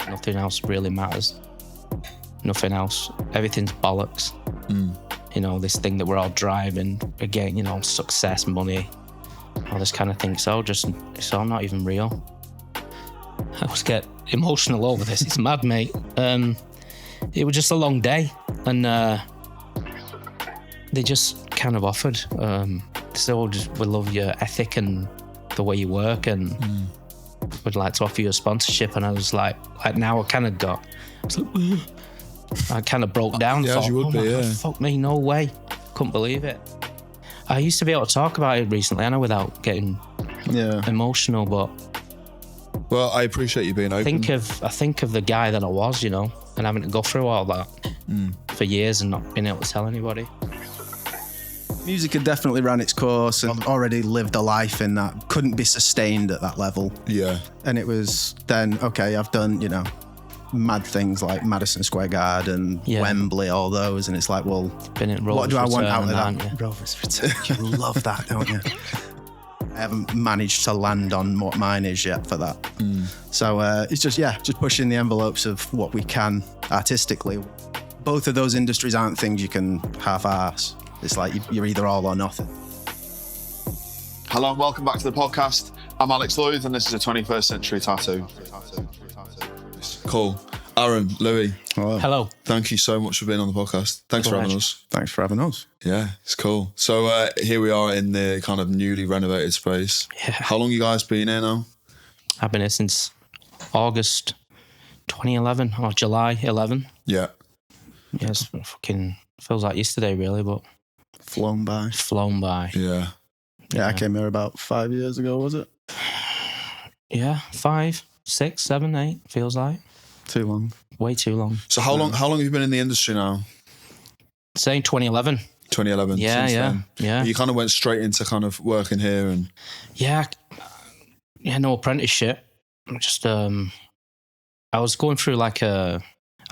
Nothing else really matters. Nothing else. Everything's bollocks. You know, this thing that we're all driving, again, you know, success, money, all this kind of thing. It's all not even real. I always get emotional over this. It's mad, mate. It was just a long day, and they just kind of offered. So we love your ethic and the way you work, and would like to offer you a sponsorship. And I was like now I kind of got, I kind of broke down. Yeah, thought, as you would be, yeah. God, fuck me, no way. Couldn't believe it. I used to be able to talk about it recently, I know, without getting emotional, but well, I appreciate you being open. I think of the guy that I was, you know, and having to go through all that for years and not being able to tell anybody. Music had definitely ran its course and already lived a life in that couldn't be sustained at that level. Yeah. And it was then, okay, I've done, you know, mad things like Madison Square Garden, Wembley, all those, and it's like, well, what do I want out of that? Rover's Return. You love that, don't you? I haven't managed to land on what mine is yet for that. So it's just pushing the envelopes of what we can artistically. Both of those industries aren't things you can half-arse. It's like you're either all or nothing. Hello and welcome back to the podcast. I'm Alex Lloyd and this is a 21st Century Tattoo. Cool. Arron, Lewi. Hello. Thank you so much for being on the podcast. Thanks for having us. Thanks for having us. Yeah, it's cool. So here we are in the kind of newly renovated space. Yeah. How long you guys been here now? I've been here since August 2011 or July 11. Yeah. Yes, fucking feels like yesterday, really, but Flown by. Yeah. Yeah, I came here about 5 years ago, was it? Yeah, 5, 6, 7, 8, feels like. Too long. Way too long. So how long have you been in the industry now? Saying 2011. 2011. Yeah, since yeah, then. yeah. You kind of went straight into kind of working here and... Yeah, no apprenticeship. Just, I was going through I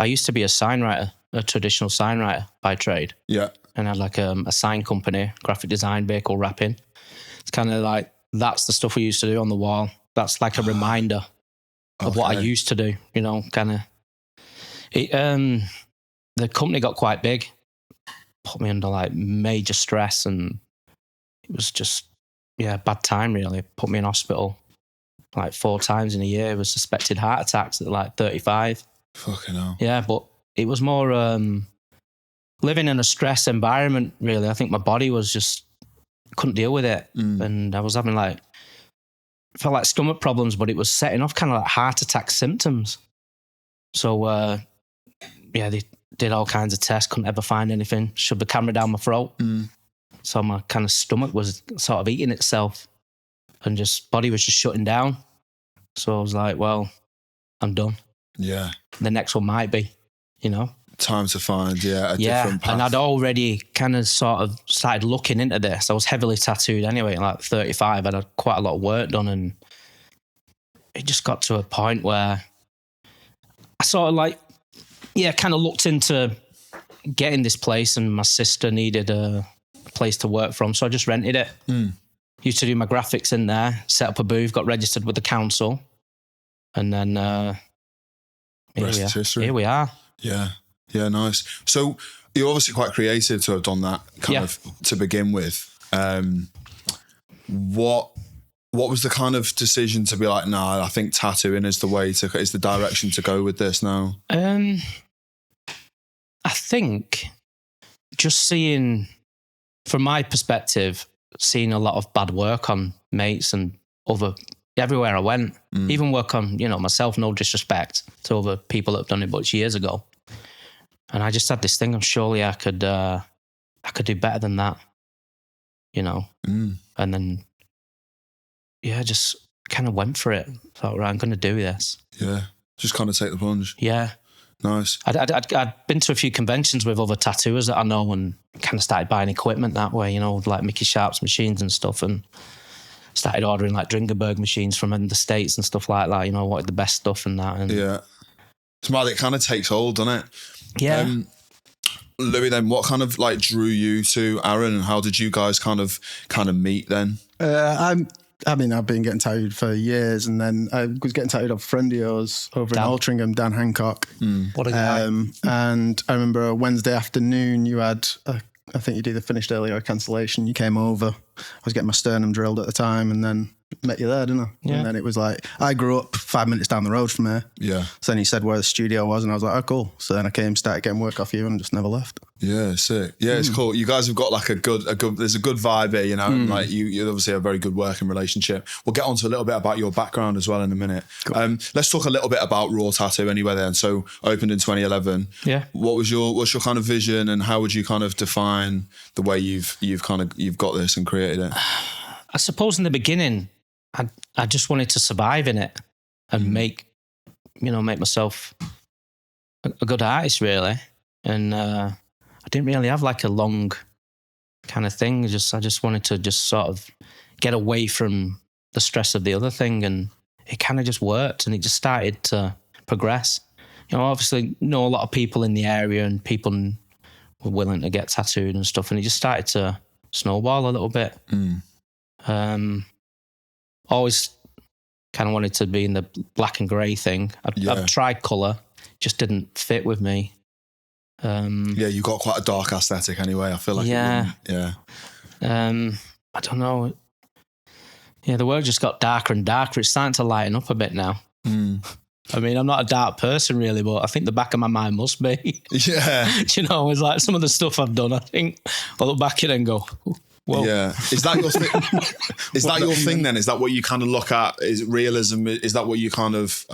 used to be a sign writer, a traditional sign writer by trade. Yeah. And I had like a sign company, graphic design, vehicle wrapping. It's kind of like, that's the stuff we used to do on the wall. That's like a reminder of what I used to do, you know, kind of. The company got quite big, put me under like major stress, and it was just, bad time really. Put me in hospital like 4 times in a year with suspected heart attacks at like 35. Fucking hell. Yeah, but it was more living in a stress environment, really. I think my body was just, couldn't deal with it. And I was having felt like stomach problems, but it was setting off kind of like heart attack symptoms. So, they did all kinds of tests, couldn't ever find anything, shoved the camera down my throat. So my kind of stomach was sort of eating itself and just body was just shutting down. So I was like, well, I'm done. Yeah. The next one might be, you know. Time to find, a different path. And I'd already kind of sort of started looking into this. I was heavily tattooed anyway, like 35. I had quite a lot of work done, and it just got to a point where I sort of kind of looked into getting this place, and my sister needed a place to work from, so I just rented it. Used to do my graphics in there, set up a booth, got registered with the council, and then here we are. Yeah, nice. So you're obviously quite creative to have done that kind of to begin with. What was the kind of decision to be like, nah, I think tattooing is the direction to go with this now? I think just seeing, from my perspective, seeing a lot of bad work on mates and everywhere I went, even work on, myself, no disrespect to other people that have done it, but it's years ago. And I just had this thing of surely I could do better than that, And then, just kind of went for it. Thought, right, I'm going to do this. Yeah, just kind of take the plunge. Yeah. Nice. I'd been to a few conventions with other tattooers that I know and kind of started buying equipment that way, like Mickey Sharp's machines and stuff, and started ordering like Dringenberg machines from the States and stuff like that, wanted the best stuff and that. And it's mad, it kind of takes hold, doesn't it? Yeah. Lewi, then what kind of drew you to Arron, and how did you guys kind of meet then? I mean, I've been getting tattooed for years, and then I was getting tattooed off a friend of yours over in Altrincham, Dan Hancock. What a guy. And I remember a Wednesday afternoon, you had, I think you'd either finished early or a cancellation. You came over. I was getting my sternum drilled at the time, and then met you there, didn't I? Yeah. And then it was like, I grew up 5 minutes down the road from here. Yeah. So then he said where the studio was, and I was like, oh, cool. So then I came, started getting work off you, and just never left. Yeah, sick. Yeah, it's cool. You guys have got like a good. There's a good vibe here, you know. And like you obviously have a very good working relationship. We'll get on to a little bit about your background as well in a minute. Cool. Let's talk a little bit about Raw Tattoo anyway. Then, so opened in 2011. Yeah. What's your kind of vision, and how would you kind of define the way you've got this and created it? I suppose in the beginning, I just wanted to survive in it and make myself a good artist, really. And I didn't really have like a long kind of thing. I just wanted to just sort of get away from the stress of the other thing, and it kind of just worked, and it just started to progress. You know, obviously know a lot of people in the area, and people were willing to get tattooed and stuff, and it just started to snowball a little bit. Always kind of wanted to be in the black and grey thing. I've tried colour, just didn't fit with me. You got quite a dark aesthetic anyway. I feel like I don't know. Yeah, the world just got darker and darker. It's starting to lighten up a bit now. I mean, I'm not a dark person really, but I think the back of my mind must be. Yeah. You know, it's like some of the stuff I've done, I think I look back at it and go, whoa. Yeah. Is that your thing? Is that your thing then? Is that what you kind of look at? Is realism? Is that what you kind of...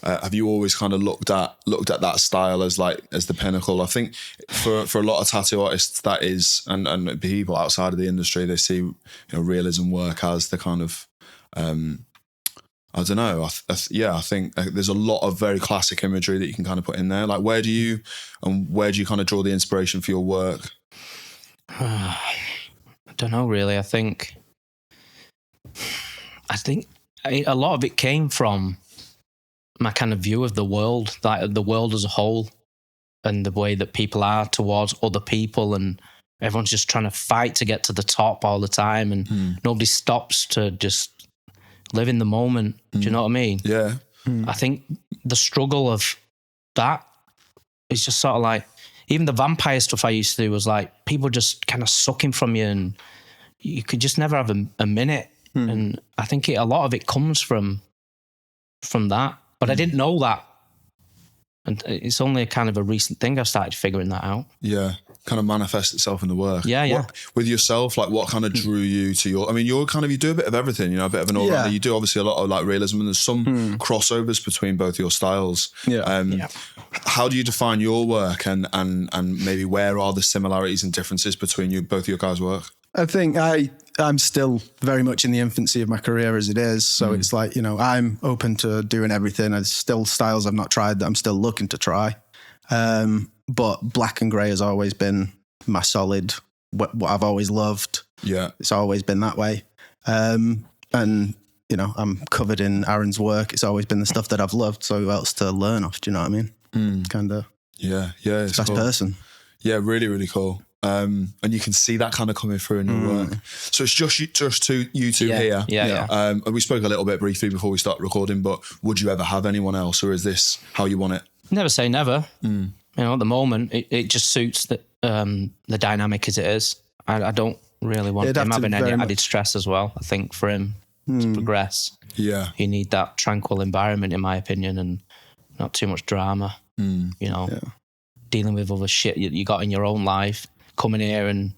have you always kind of looked at that style as the pinnacle? I think for a lot of tattoo artists that is, and people outside of the industry, they see realism work as the kind of I don't know. I think there's a lot of very classic imagery that you can kind of put in there. Like where do you kind of draw the inspiration for your work? I don't know really. I think a lot of it came from my kind of view of the world, like the world as a whole, and the way that people are towards other people, and everyone's just trying to fight to get to the top all the time, and nobody stops to just live in the moment. Do you know what I mean? Yeah. I think the struggle of that is just sort of like, even the vampire stuff I used to do was like people just kind of sucking from you, and you could just never have a minute. And I think a lot of it comes from that. But I didn't know that. And it's only kind of a recent thing I've started figuring that out. Yeah. Kind of manifests itself in the work. Yeah. With yourself, like what kind of drew you to your... I mean, you do a bit of everything, a bit of an all-rounder. You do obviously a lot of like realism, and there's some crossovers between both your styles. How do you define your work, and maybe where are the similarities and differences between both your guys' work? I think I'm still very much in the infancy of my career as it is. So it's like, I'm open to doing everything. There's still styles I've not tried that I'm still looking to try. But black and grey has always been my solid, what I've always loved. Yeah. It's always been that way. And, I'm covered in Arron's work. It's always been the stuff that I've loved. So who else to learn off? Do you know what I mean? Kind of. Yeah. It's best cool. person. Yeah, really, really cool. And you can see that kind of coming through in your work. So it's just you two here. Yeah. And we spoke a little bit briefly before we start recording, but would you ever have anyone else, or is this how you want it? Never say never. At the moment, it just suits the dynamic as it is. I don't really want him having any added stress as well. I think for him to progress, you need that tranquil environment, in my opinion, and not too much drama. Dealing with other shit you got in your own life. Coming here and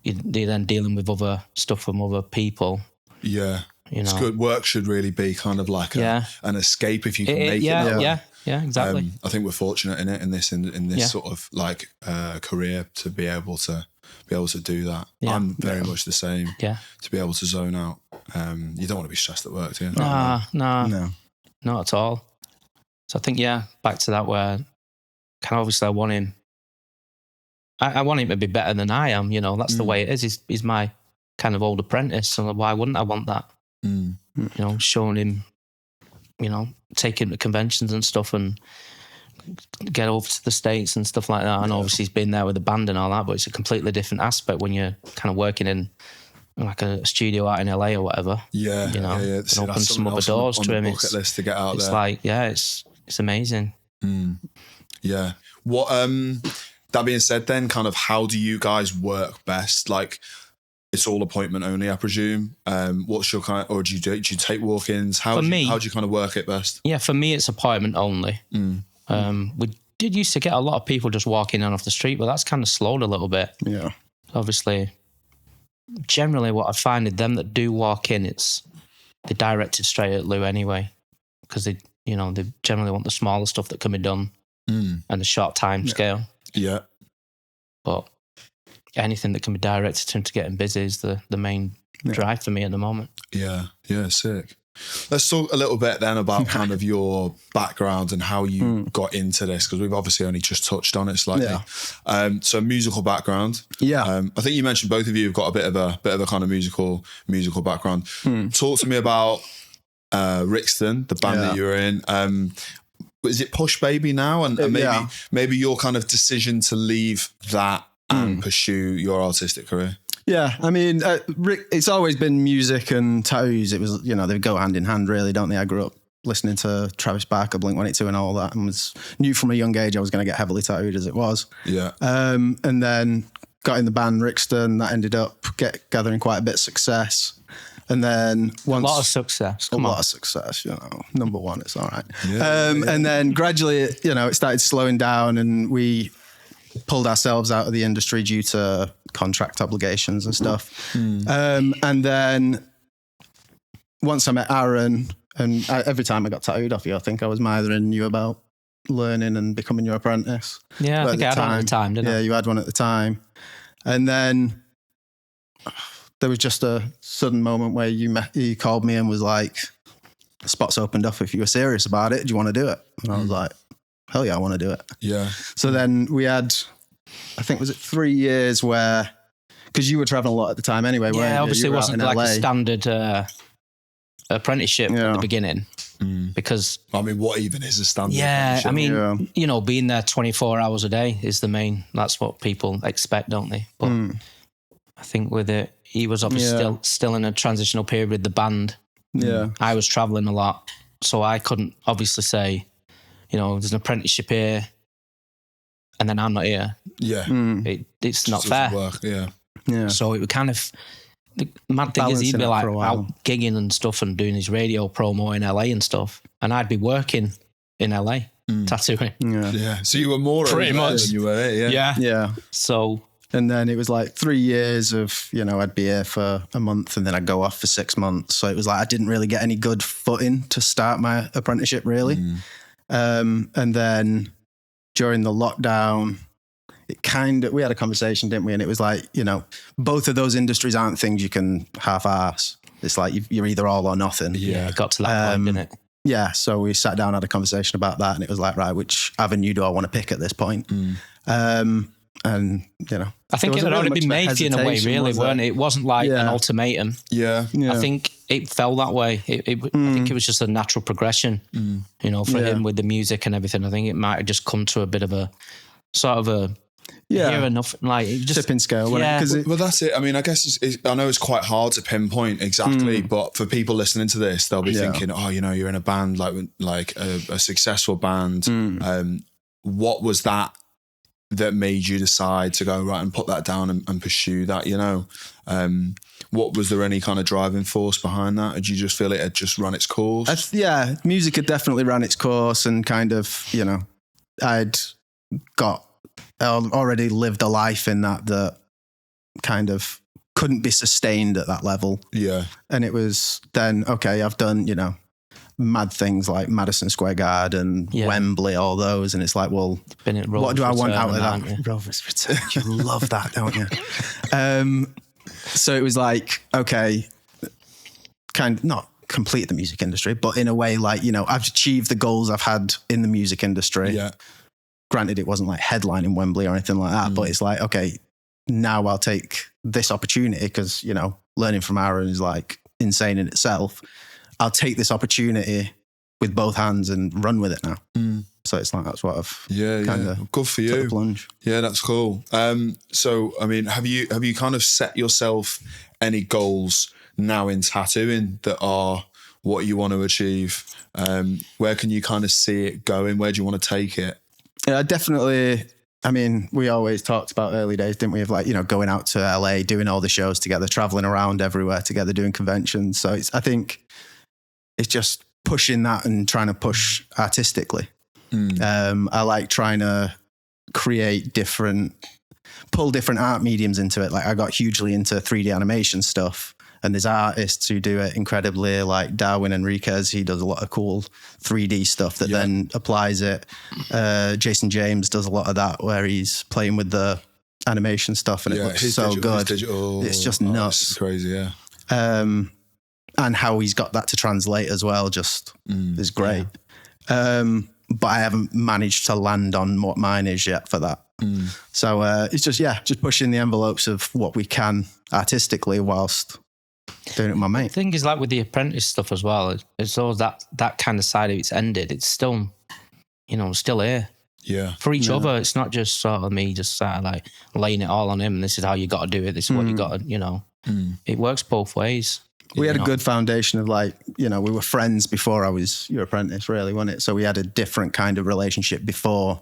you're then dealing with other stuff from other people. Yeah. It's good. Work should really be kind of like an escape if you can make it. Yeah, exactly. I think we're fortunate in it, in this sort of like career, to be able to do that. Yeah. I'm very much the same. Yeah. To be able to zone out. You don't want to be stressed at work, do you? No, not at all. So I think, back to that where kind of obviously I want him to be better than I am, that's the way it is. He's my kind of old apprentice, so why wouldn't I want that? Showing him, taking to conventions and stuff and get over to the States and stuff like that. And obviously he's been there with the band and all that, but it's a completely different aspect when you're kind of working in like a studio out in LA or whatever. Yeah, you know, yeah. and open some other doors to him. Bucket list to get out it's there. Like, yeah, it's amazing. Yeah. What? That being said, then, kind of, how do you guys work best? Like, it's all appointment only, I presume. What's your kind of, or do you take walk-ins? How do you kind of work it best? Yeah, for me, it's appointment only. We did used to get a lot of people just walking in off the street, but that's kind of slowed a little bit. Yeah. Obviously, generally what I find is them that do walk in, they direct it straight at Lou anyway, because they generally want the smaller stuff that can be done and the short time scale. Yeah. But anything that can be directed to him to getting busy is the main drive for me at the moment. Yeah. Yeah. Sick. Let's talk a little bit then about kind of your background and how you got into this, because we've obviously only just touched on it slightly. Yeah. So musical background. Yeah. I think you mentioned both of you have got a bit of a kind of musical background. Talk to me about Rixton, the band that you were in. Is it Push Baby now? And maybe your kind of decision to leave that and pursue your artistic career. Yeah, I mean, it's always been music and tattoos. It was, they go hand in hand, really, don't they? I grew up listening to Travis Barker, Blink-182 and all that, and knew from a young age I was going to get heavily tattooed as it was. Yeah. And then got in the band Rixton. That ended up gathering quite a bit of success. And then a lot of success. A lot of success, number one, it's all right. Yeah, and then gradually, it started slowing down, and we pulled ourselves out of the industry due to contract obligations and stuff. And then once I met Arron, and every time I got tattooed off you, I think I was mithering you about learning and becoming your apprentice. Yeah, but I think I had one at the time, didn't I? Yeah, you had one at the time. And then there was just a sudden moment where you called me and was like, the spot's opened up if you were serious about it. Do you want to do it? And I was like, hell yeah, I want to do it. Yeah. So then we had, I think, was it 3 years where, because you were traveling a lot at the time anyway. Yeah, obviously it wasn't like a standard apprenticeship at the beginning. Because I mean, what even is a standard? Yeah, I mean, being there 24 hours a day is that's what people expect, don't they? But I think with it, he was obviously still in a transitional period with the band. Yeah. I was traveling a lot, so I couldn't obviously say, there's an apprenticeship here and then I'm not here. Yeah. It's not fair. Work. Yeah. Yeah. So it would kind of, the mad thing is he'd be like out gigging and stuff and doing his radio promo in LA and stuff. And I'd be working in LA, tattooing. Yeah. So you were more pretty much than you were here. Yeah. So. And then it was like 3 years of, I'd be here for a month and then I'd go off for 6 months. So it was like, I didn't really get any good footing to start my apprenticeship really. And then during the lockdown, we had a conversation, didn't we? And it was like, both of those industries aren't things you can half-arse. It's like you're either all or nothing. Yeah, it got to that point, didn't it? Yeah, so we sat down, had a conversation about that, and it was like, right, which avenue do I want to pick at this point? And, I think it had already been made in a way, really, weren't it? It wasn't like an ultimatum. Yeah. I think it fell that way. I think it was just a natural progression, for him with the music and everything. I think it might have just come to a bit of a sort of a enough, like just tipping scale. Well, that's it. I mean, I guess I know it's quite hard to pinpoint exactly, but for people listening to this, they'll be thinking, oh, you're in a band like a successful band. What was that made you decide to go right and put that down and pursue that? What was there any kind of driving force behind that? Did you just feel it had just run its course? Music had definitely run its course, and kind of, I'd already lived a life in that kind of couldn't be sustained at that level. Yeah. And it was then, okay, I've done, mad things like Madison Square Garden, Wembley, all those. And it's like, well, what do I want out of that? Rover's Return. You love that, don't you? So it was like, okay, kind of not complete the music industry, but in a way, like, I've achieved the goals I've had in the music industry. Yeah. Granted, it wasn't like headlining Wembley or anything like that, but it's like, okay, now I'll take this opportunity because, learning from Arron is like insane in itself. I'll take this opportunity with both hands and run with it now. So it's like, that's what I've kind of good for you. Plunge. Yeah, that's cool. So, I mean, have you kind of set yourself any goals now in tattooing that are what you want to achieve? Where can you kind of see it going? Where do you want to take it? Yeah, definitely. I mean, we always talked about early days, didn't we? Of like, going out to LA, doing all the shows together, traveling around everywhere together, doing conventions. So I think it's just pushing that and trying to push artistically. I like trying to pull different art mediums into it. Like I got hugely into 3D animation stuff, and there's artists who do it incredibly, like Darwin Enriquez. He does a lot of cool 3D stuff that then applies it. Jason James does a lot of that where he's playing with the animation stuff, and it looks so good. It's just nuts. It's crazy, yeah. And how he's got that to translate as well just is great. But I haven't managed to land on what mine is yet for that. So it's just pushing the envelopes of what we can artistically whilst doing it with my mate. The thing is, like with the Apprentice stuff as well, it's always that kind of side of it's ended. It's still, still here. Yeah. For each other, it's not just sort of me just sort of like laying it all on him. This is how you got to do it. This is what you got to, It works both ways. We had a good foundation of like, we were friends before I was your apprentice, really, wasn't it? So we had a different kind of relationship before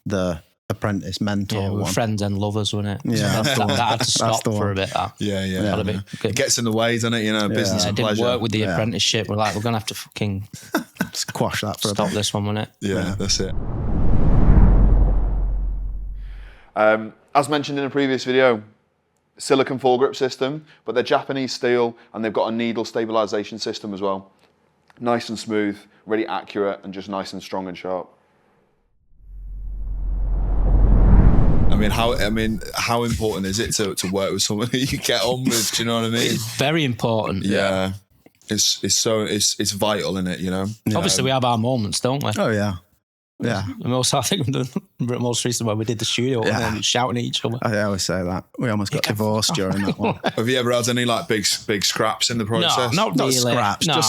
the apprentice mentor we were friends and lovers, wasn't it? Yeah, so that had to stop for a bit. It gets in the way, doesn't it? Business and pleasure. It didn't work with the apprenticeship. We're like, we're going to have to fucking squash that for stop this one, wasn't it? Yeah, that's it. As mentioned in a previous video, silicon foregrip system, but they're Japanese steel and they've got a needle stabilization system as well. Nice and smooth, really accurate, and just nice and strong and sharp. How important is it to work with someone who you get on with? Do you know what I mean? It's very important. Yeah. It's vital, isn't it? Obviously, we have our moments, don't we? Oh yeah. Yeah. And also, I think the most recent one we did the studio and shouting at each other. I always say that. We almost got divorced during that one. Have you ever had any like big scraps in the process? No, not really. Scraps. No.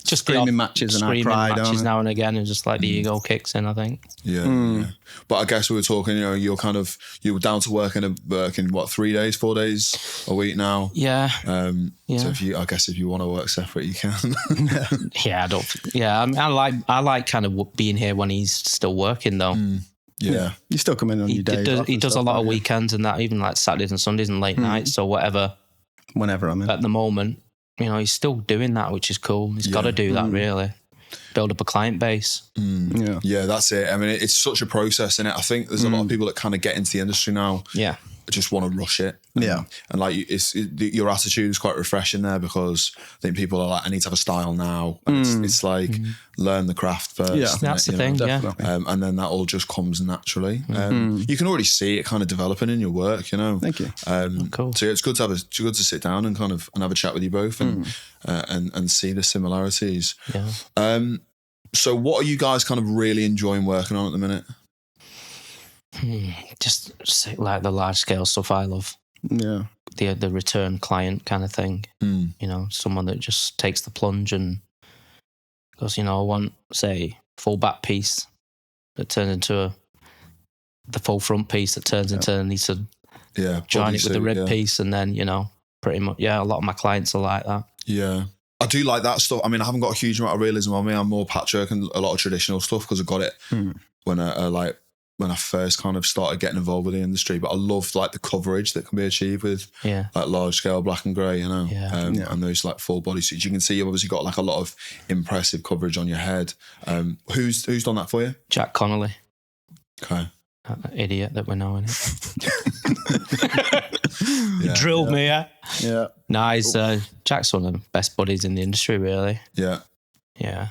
Just screaming matches and our pride. Matches now and again, and just like the ego kicks in, I think. Yeah. But I guess we were talking, you were down to work in what, 3 days, 4 days a week now? Yeah. So if you want to work separate, you can. I like kind of being here when he's still working though. Yeah. You still come in on your days. He does a lot of weekends and that, even like Saturdays and Sundays and late nights or whatever. Whenever I'm in. At the moment, he's still doing that, which is cool. He's got to do that, really. Build up a client base. Yeah, that's it. It's such a process, and I think there's a lot of people that kind of get into the industry now. Yeah. Just want to rush it. And like your attitude is quite refreshing there, because I think people are like, I need to have a style now. And it's like, learn the craft first. Yeah, that's the thing, and then that all just comes naturally. You can already see it kind of developing in your work, Thank you. Cool. So it's good to sit down and kind of have a chat with you both and see the similarities. Yeah. So what are you guys kind of really enjoying working on at the minute? Just like the large scale stuff I love. Yeah. The return client kind of thing. Someone that just takes the plunge and goes, I want, say, full back piece that turns into the full front piece that turns into needs to join it with the rib piece, and then, pretty much, a lot of my clients are like that. Yeah. I do like that stuff. I haven't got a huge amount of realism on me. I'm more patchwork and a lot of traditional stuff because I got it when I first kind of started getting involved with the industry. But I love like the coverage that can be achieved with like large scale black and grey, and those like full body suits. You can see you've obviously got like a lot of impressive coverage on your head. Who's done that for you? Jack Connolly. Okay. That idiot that we're knowing it. Drilled me, Yeah. Nice. Jack's one of the best buddies in the industry, really. Yeah. Yeah.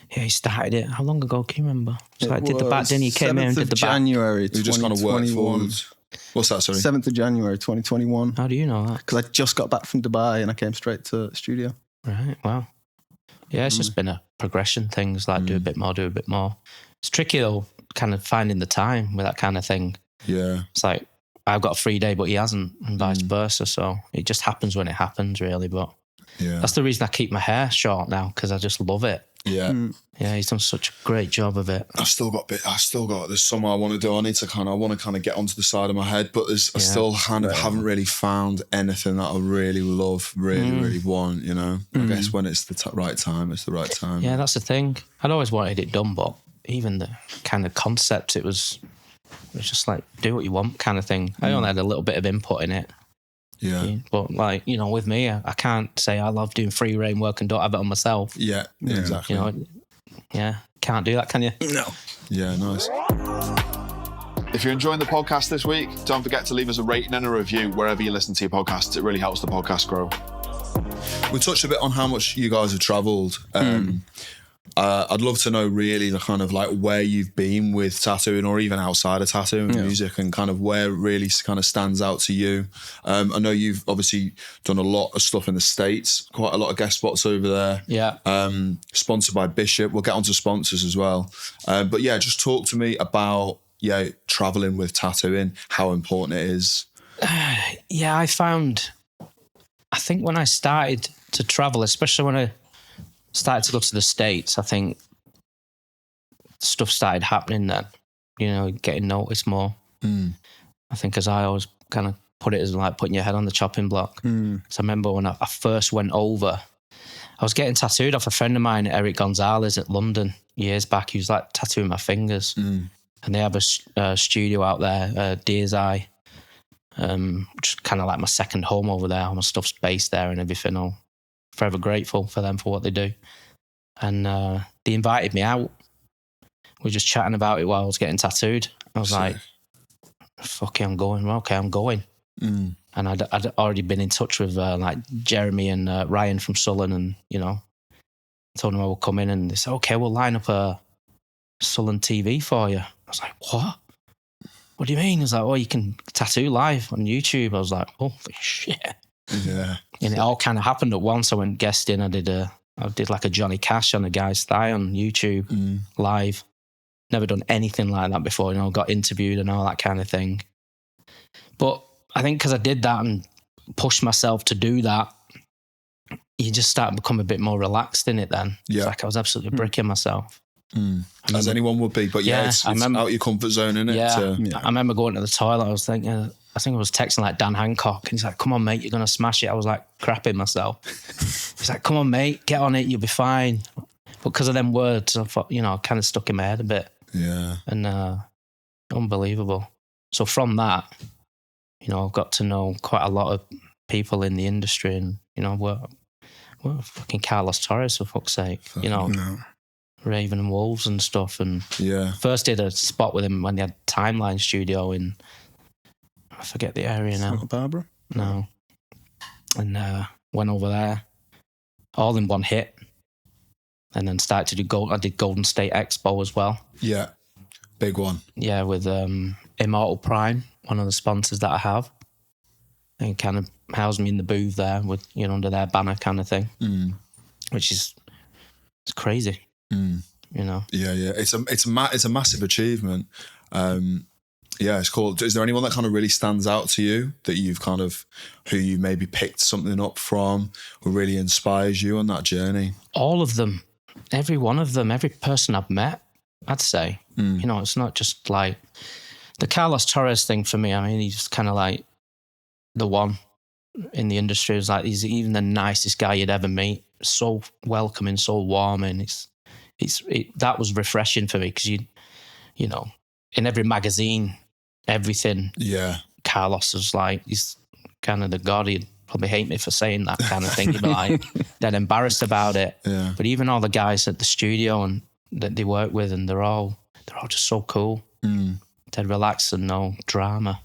He started it. How long ago? Can you remember? So I did the back, then he came in and did the back. January 2021. You just kind of worked forwards. What's that, sorry? 7th of January 2021. How do you know that? Because I just got back from Dubai and I came straight to the studio. Right, wow. Yeah, it's just been a progression thing. It's like do a bit more. It's tricky though, kind of finding the time with that kind of thing. Yeah. It's like, I've got a free day, but he hasn't, and vice versa. So it just happens when it happens, really. But that's the reason I keep my hair short now, because I just love it. Yeah. Yeah, he's done such a great job of it. I've still got there's something I want to do. I want to kind of get onto the side of my head, but I still kind of haven't really found anything that I really love, really want, you know. I guess when it's the right time, it's the right time. Yeah, that's the thing. I'd always wanted it done, but even the kind of concept, it was just like, do what you want kind of thing. I only had a little bit of input in it. Yeah. But like, you know, with me, I can't say I love doing free reign work and don't have it on myself. Yeah, exactly. You know, yeah, can't do that, can you? No. Yeah, nice. If you're enjoying the podcast this week, don't forget to leave us a rating and a review wherever you listen to your podcasts. It really helps the podcast grow. We touched a bit on how much you guys have travelled. I'd love to know really the kind of like where you've been with tattooing, or even outside of tattooing music, and kind of where it really kind of stands out to you. I know you've obviously done a lot of stuff in the States, quite a lot of guest spots over there. Yeah. Sponsored by Bishop. We'll get onto sponsors as well. But yeah, just talk to me about traveling with tattooing, how important it is. Yeah, I think when I started to travel, especially when I started to go to the States, I think stuff started happening then, you know, getting noticed more. I think, as I always kind of put it, as like putting your head on the chopping block. So I remember when I first went over, I was getting tattooed off a friend of mine, Eric Gonzalez, at London years back. He was like tattooing my fingers. And they have a studio out there, Deer's Eye, which is kind of like my second home over there. All my stuff's based there and everything. I'm forever grateful for them for what they do. And they invited me out. We were just chatting about it while I was getting tattooed. I was like, fuck it, I'm going. Well, okay, I'm going. And I'd already been in touch with like Jeremy and Ryan from Sullen, and, you know, told them I would come in, and they said, okay, we'll line up a Sullen TV for you. I was like, what? What do you mean? He was like, oh, you can tattoo live on YouTube. I was like, holy shit. Yeah. And it all kind of happened at once. I went guesting. I did like a Johnny Cash on a guy's thigh on YouTube live. Never done anything like that before, you know, got interviewed and all that kind of thing. But I think because I did that and pushed myself to do that, you just start to become a bit more relaxed in it then. Yeah. It's like I was absolutely bricking myself. As anyone would be, but it's out of your comfort zone, isn't it? Yeah. I remember going to the toilet. I think I was texting like Dan Hancock, and he's like, come on, mate, you're going to smash it. I was like crapping myself. He's like, come on, mate, get on it, you'll be fine. But because of them words, I thought, you know, kind of stuck in my head a bit. Yeah. And unbelievable. So from that, you know, I've got to know quite a lot of people in the industry, and, you know, we're fucking Carlos Torres, for fuck's sake. You know, Raven and Wolves and stuff. And first did a spot with him when they had Timeline Studio in, I forget the area now. Santa Barbara? No. And went over there, all in one hit. And then started to do I did Golden State Expo as well. Yeah. Big one. Yeah, with Immortal Prime, one of the sponsors that I have. And kind of housed me in the booth there with, you know, under their banner kind of thing. Which is, it's crazy. You know? Yeah. It's a massive achievement. Yeah, it's cool. Is there anyone that kind of really stands out to you that you've kind of, who you maybe picked something up from, who really inspires you on that journey? All of them. Every one of them. Every person I've met, I'd say. You know, it's not just like the Carlos Torres thing for me. I mean, he's just kind of like the one in the industry. It's like, he's even the nicest guy you'd ever meet. So welcoming, so warm, and that was refreshing for me, because you know, in every magazine, everything. Yeah. Carlos was like, he's kind of the god. He'd probably hate me for saying that kind of thing. He'd be like, dead embarrassed about it. Yeah. But even all the guys at the studio and that they work with, and they're all just so cool. Dead relaxed and no drama.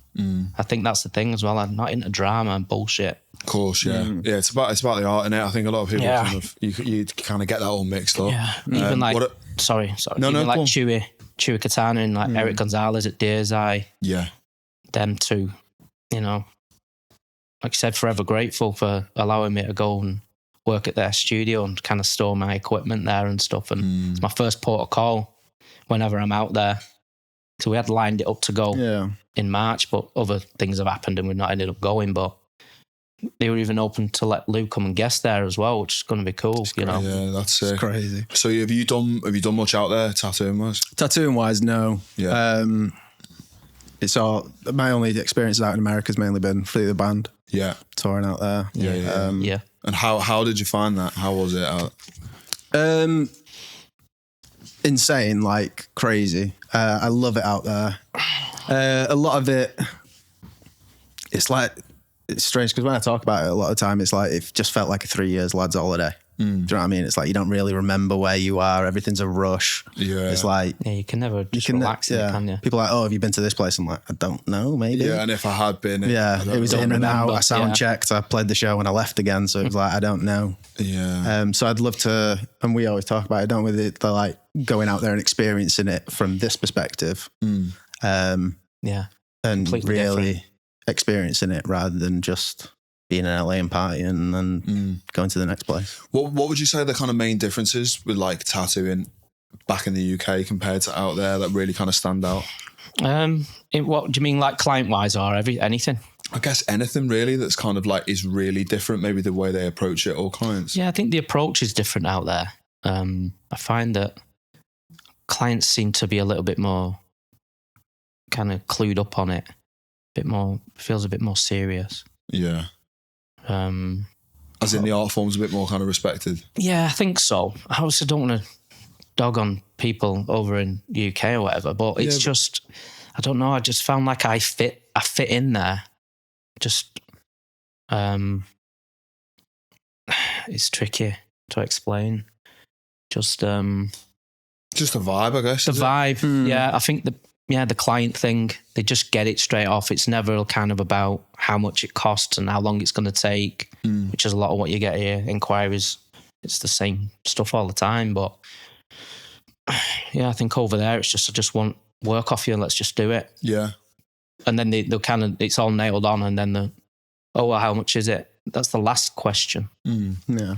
I think that's the thing as well. I'm not into drama and bullshit. Of course, yeah. Yeah, it's about the art in it. I think a lot of people kind of you kind of get that all mixed up. Yeah. Even like sorry. Even like Chewy Katana and like Eric Gonzalez at Deer's Eye. Yeah. Them two, you know. Like I said, forever grateful for allowing me to go and work at their studio and kind of store my equipment there and stuff. And it's my first port of call whenever I'm out there. So we had lined it up to go in March, but other things have happened and we've not ended up going. But they were even open to let Lou come and guest there as well, which is going to be cool. You know, yeah, that's sick. It's crazy. So have you done much out there tattooing wise? Tattooing wise, no. Yeah. It's all my only experiences out in America has mainly been through the band. Yeah, touring out there. Yeah. And how did you find that? How was it out? Insane, like crazy. I love it out there. A lot of it, it's strange because when I talk about it a lot of the time, it's like it just felt like a 3 years lads holiday. Do you know what I mean? It's like you don't really remember where you are. Everything's a rush. Yeah. It's like you can never just relax in it, can you? People are like, oh, have you been to this place? I'm like, I don't know, maybe. Yeah, and if I had been, it was in and out. I sound checked. I played the show and I left again. So it was like, I don't know. Yeah. So I'd love to, and we always talk about it, don't we? The like going out there and experiencing it from this perspective. Yeah. And completely really different. Experiencing it rather than just being in LA and partying and then going to the next place. What would you say the kind of main differences with like tattooing back in the UK compared to out there that really kind of stand out? What do you mean, like client-wise or anything? I guess anything really that's kind of like is really different, maybe the way they approach it or clients. Yeah, I think the approach is different out there. I find that clients seem to be a little bit more kind of clued up on it, feels a bit more serious. Yeah. As in the art form's a bit more kind of respected. Yeah, I think so. I also don't want to dog on people over in the UK or whatever, but it's just, I don't know. I just found like I fit in there. Just, it's tricky to explain. Just a vibe, I guess. The vibe, yeah. I think the client thing, they just get it straight off. It's never kind of about how much it costs and how long it's going to take, which is a lot of what you get here. Inquiries, it's the same stuff all the time. But yeah, I think over there, it's just, I just want work off you and let's just do it. Yeah. And then they'll kind of, it's all nailed on. And then well, how much is it? That's the last question. Yeah.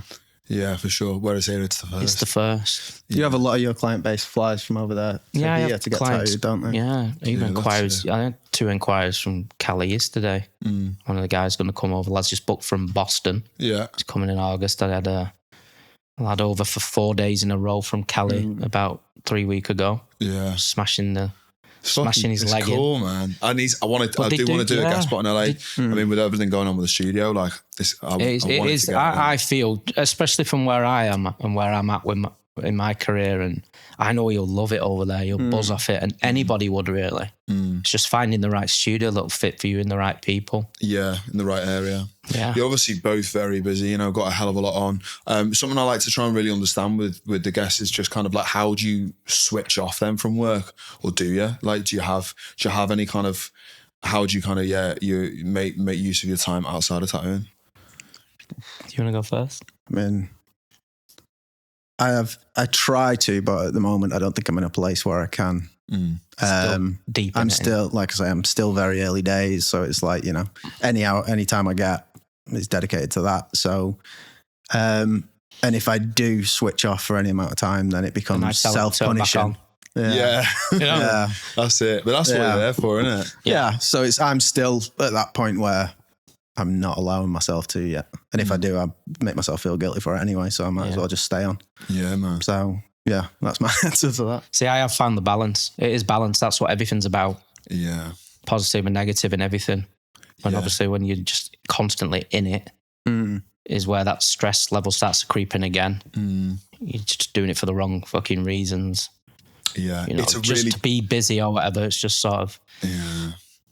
Yeah, for sure. Whereas here it's the first. It's the first. Do you have a lot of your client base flies from over there to get clients, tattooed, don't they? Yeah, even inquiries. I had 2 inquiries from Cali yesterday. One of the guys going to come over. Lads just booked from Boston. Yeah. It's coming in August. I had a lad over for 4 days in a row from Cali about 3 weeks ago. Yeah. Smashing his leg cool, in. Man. I do want to do a guest spot in LA. I mean, with everything going on with the studio, like this, I feel, especially from where I am and where I'm at in my career, and I know you'll love it over there. You'll buzz off it, and anybody would really. It's just finding the right studio that'll fit for you and the right people. Yeah, in the right area. Yeah, you're obviously both very busy. You know, got a hell of a lot on. Something I like to try and really understand with the guests is just kind of like, how do you switch off them from work, or do you? Like, do you have any kind of? How do you kind of you make use of your time outside of tattooing? Do you want to go first? I mean, I try to, but at the moment I don't think I'm in a place where I can. Deep. I'm still, like I say, I'm still very early days, so it's like, you know, any time I get is dedicated to that. So, and if I do switch off for any amount of time, then it becomes self-punishing. Yeah. You know? Yeah, that's it. But that's what you're there for, isn't it? Yeah. So I'm still at that point where I'm not allowing myself to yet. And if I do, I make myself feel guilty for it anyway. So I might as well just stay on. Yeah, man. So yeah, that's my answer to that. See, I have found the balance. It is balance. That's what everything's about. Yeah. Positive and negative and everything. And obviously when you're just constantly in it is where that stress level starts creeping again. You're just doing it for the wrong fucking reasons. Yeah. You know, it's just to be busy or whatever. It's just sort of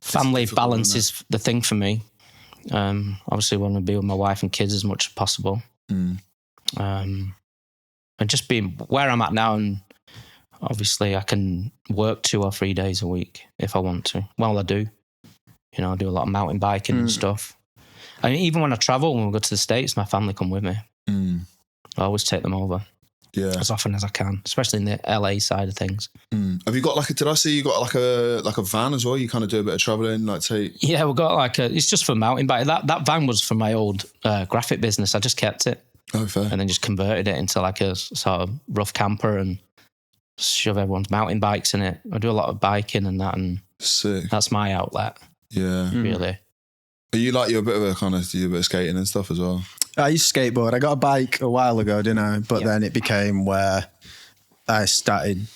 family balance is the thing for me. Obviously want to be with my wife and kids as much as possible. And just being where I'm at now, and obviously I can work 2 or 3 days a week if I want to. Well, I do. You know, I do a lot of mountain biking and stuff. And even when I travel, when we go to the States, my family come with me. I always take them over. Yeah. As often as I can, especially in the LA side of things. Have you got did I see you got like a van as well? You kind of do a bit of traveling, Yeah, we've got it's just for mountain bike. That van was for my old graphic business. I just kept it. Oh, fair. And then just converted it into like a sort of rough camper and shove everyone's mountain bikes in it. I do a lot of biking and that, and sick. That's my outlet. Yeah. Really. Are you like, you're a bit of skating and stuff as well? I used to skateboard. I got a bike a while ago, didn't I? But then it became where I started,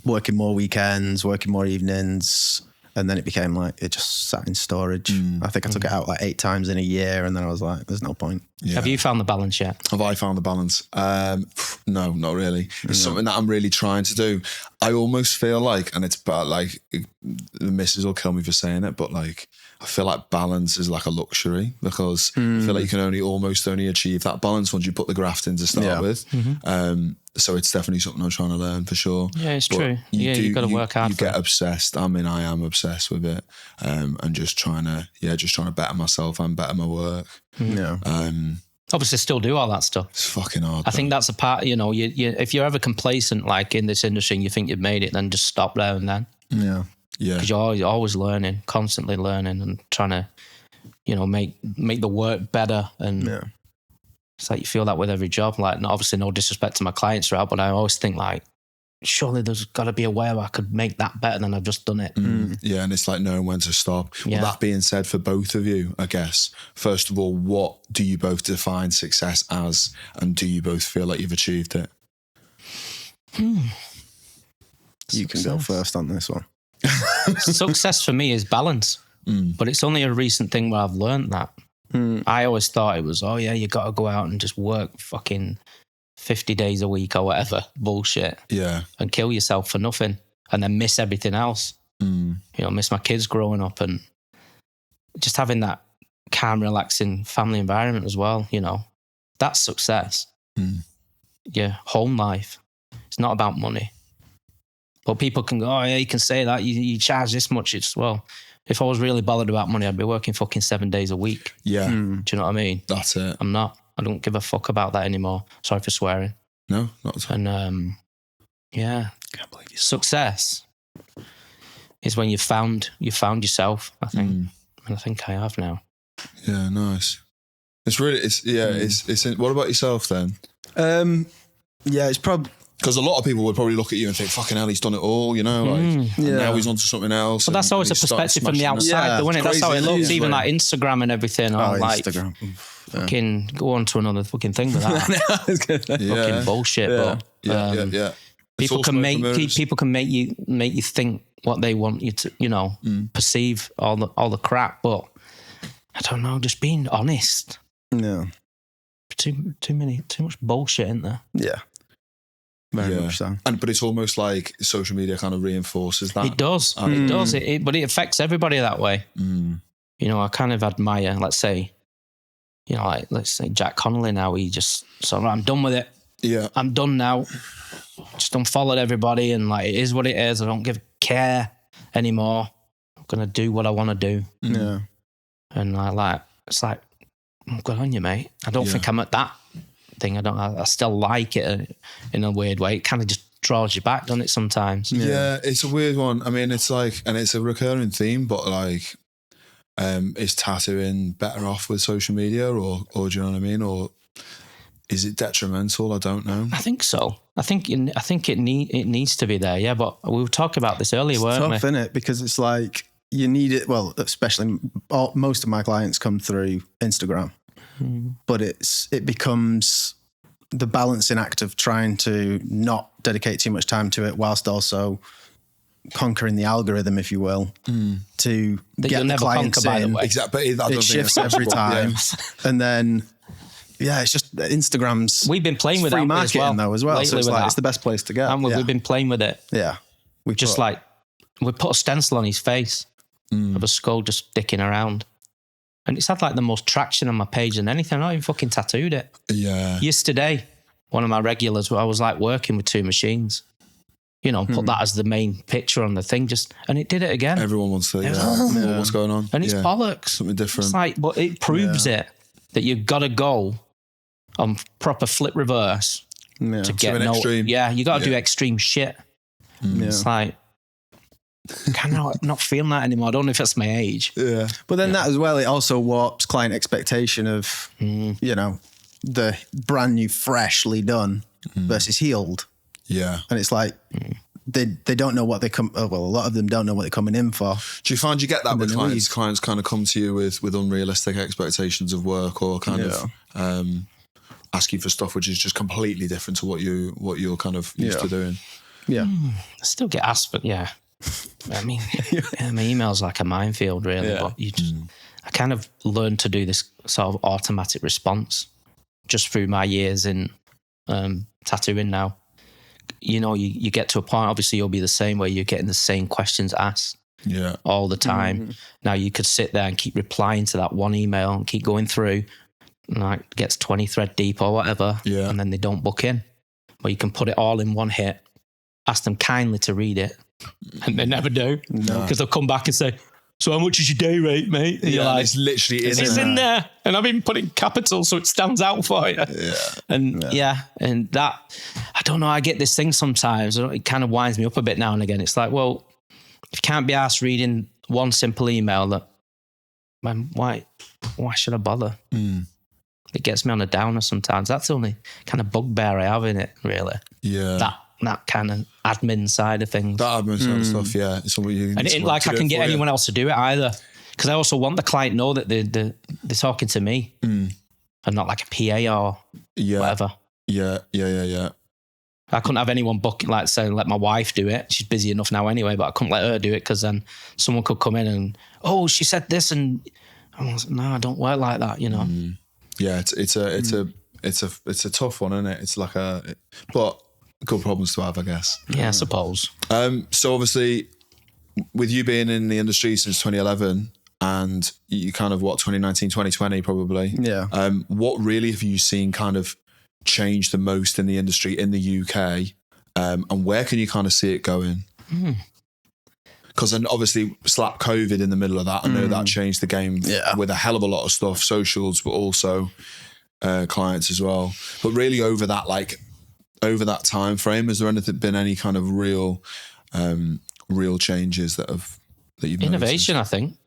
working more weekends, working more evenings. And then it became like, it just sat in storage. I think I took it out like 8 times in a year. And then I was like, there's no point. Yeah. Have you found the balance yet? Have I found the balance? No, not really. It's something that I'm really trying to do. I almost feel like, and it's bad, like the missus will kill me for saying it, but like, I feel like balance is like a luxury because I feel like you can almost only achieve that balance once you put the graft in to start with. So it's definitely something I'm trying to learn for sure. Yeah, it's true. You've got to work hard. You get obsessed. I mean, I am obsessed with it, and just trying to better myself and better my work. Yeah. Obviously, still do all that stuff. It's fucking hard. I think that's a part. You if you're ever complacent, like in this industry, and you think you've made it, then just stop there and then. Yeah. Yeah. Because you're always learning, constantly learning, and trying to, make the work better. And it's like you feel that with every job. Like, obviously, no disrespect to my clients, right? But I always think like, surely there's got to be a way where I could make that better than I've just done it. Yeah, and it's like knowing when to stop. Yeah. Well, that being said, for both of you, I guess, first of all, what do you both define success as, and do you both feel like you've achieved it? You can go first on this one. Success for me is balance, but it's only a recent thing where I've learned that. I always thought it was, you got to go out and just work fucking 50 days a week or whatever bullshit. Yeah. And kill yourself for nothing and then miss everything else. Miss my kids growing up and just having that calm, relaxing family environment as well. That's success. Yeah, home life. It's not about money. But people can go, you can say that, you charge this much. It's, well, if I was really bothered about money, I'd be working fucking 7 days a week. Yeah. Do you know what I mean? That's it. I'm not. I don't give a fuck about that anymore. Sorry for swearing. No, not at all. And, Can't believe you. Success is when you found yourself, I think. And I think I have now. Yeah, nice. It's really, what about yourself then? It's probably... Because a lot of people would probably look at you and think, fucking hell, he's done it all, now he's onto something else. But that's always a perspective from the outside, though, isn't it? That's how it looks, even like Instagram and everything. Or like, Instagram. Fucking go on to another fucking thing with that. Fucking bullshit. But people can make you think what they want you to, perceive all the crap. But I don't know, just being honest. No. Too much bullshit, isn't there? Yeah. Very much so. But it's almost like social media kind of reinforces that. It does. It does. But it affects everybody that way. I kind of admire, let's say Jack Connolly now. He just I'm done with it. Yeah. I'm done now. Just unfollowed everybody and like it is what it is. I don't care anymore. I'm gonna do what I want to do. Yeah. And it's like, good on you, mate. I don't think I'm at that thing. I still like it in a weird way. It kind of just draws you back, doesn't it, sometimes? Yeah, it's a weird one. I mean, it's like, and it's a recurring theme, but like, is tattooing better off with social media or do you know what I mean? Or is it detrimental? I don't know. I think so. I think it needs to be there, yeah. But we were talking about this earlier, weren't we? It's tough, isn't it? Because it's like, you need it, well, especially most of my clients come through Instagram. But it becomes the balancing act of trying to not dedicate too much time to it whilst also conquering the algorithm, if you will, to that get the clients in. Exactly. It shifts every time. And then, it's just Instagram's we've been playing with free that marketing as well. So it's like, it's the best place to go. And we've been playing with it. Yeah. We put a stencil on his face of a skull just sticking around. And it's had like the most traction on my page than anything. I not even fucking tattooed it. Yeah. Yesterday, one of my regulars, I was like working with 2 machines. Put that as the main picture on the thing, and it did it again. Everyone wants to, what's going on? And it's bollocks. Something different. It's like, but it proves it that you've got to go on proper flip reverse to get extreme. Yeah, you got to do extreme shit. It's like, kind of not feeling that anymore. I don't know if that's my age. Yeah. But then that as well, it also warps client expectation of, the brand new, freshly done versus healed. Yeah. And it's like, they don't know what they come. Well, a lot of them don't know what they're coming in for. Do you find you get that with clients? Clients kind of come to you with unrealistic expectations of work, or kind of ask you for stuff which is just completely different to what you're kind of used to doing. Yeah, I still get asked, but yeah. I mean, my email's like a minefield, really. Yeah. But I kind of learned to do this sort of automatic response just through my years in tattooing now. You know, you get to a point, obviously you'll be the same, where you're getting the same questions asked all the time. Mm-hmm. Now you could sit there and keep replying to that one email and keep going through, like it gets 20 thread deep or whatever, and then they don't book in. But you can put it all in one hit, ask them kindly to read it, and they never do, because they'll come back and say, so how much is your day rate, mate? And you're like, it's literally it's in there. And I've even put in capital so it stands out for you. And that, I don't know, I get this thing sometimes. It kind of winds me up a bit now and again. It's like, well, if you can't be asked reading one simple email, that, man, why should I bother? It gets me on a downer sometimes. That's the only kind of bugbear I have in it, really. Yeah. That kind of admin side of things. That admin side of stuff, yeah. It's something you and it ain't like I can get anyone else to do it either. Because I also want the client to know that they're talking to me and not like a PA or whatever. Yeah. I couldn't have anyone booking, like saying, let my wife do it. She's busy enough now anyway, but I couldn't let her do it because then someone could come in and, oh, she said this, and I was like, no, I don't work like that, you know. Yeah, it's a tough one, isn't it? It's like but good problems to have, I guess. Yeah, I suppose. So obviously, with you being in the industry since 2011 and you kind of 2019, 2020 probably. Yeah. What really have you seen kind of change the most in the industry in the UK? And where can you kind of see it going? Because then obviously slap COVID in the middle of that. I know that changed the game with a hell of a lot of stuff, socials, but also clients as well. But really over that time frame, has there been any kind of real changes that you've innovation noticed? I think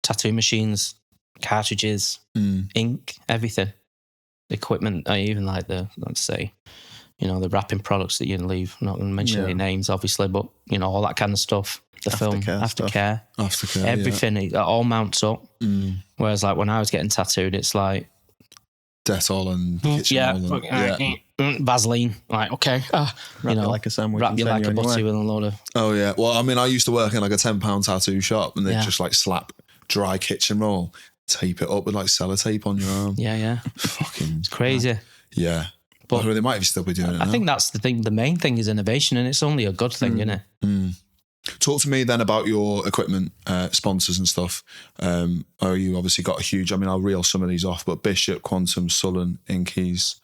tattoo machines, cartridges, ink, everything, equipment, even like let's say, you know, the wrapping products that you leave. I'm not going to mention any names obviously, but you know, all that kind of stuff, the aftercare, everything, it all mounts up. Whereas like when I was getting tattooed, it's like Dettol and kitchen Vaseline, like, okay, wrap you like a sandwich, wrap you like a butty with a load of. Oh yeah, well, I mean, I used to work in like a £10 tattoo shop, and they just like slap dry kitchen roll, tape it up with like sellotape on your arm. Yeah. Fucking it's crazy. Yeah, but they might still be doing it. I think that's the thing. The main thing is innovation, and it's only a good thing, isn't it? Talk to me then about your equipment, sponsors and stuff. You obviously got a huge, I mean, I'll reel some of these off, but Bishop, Quantum, Sullen, Inkies,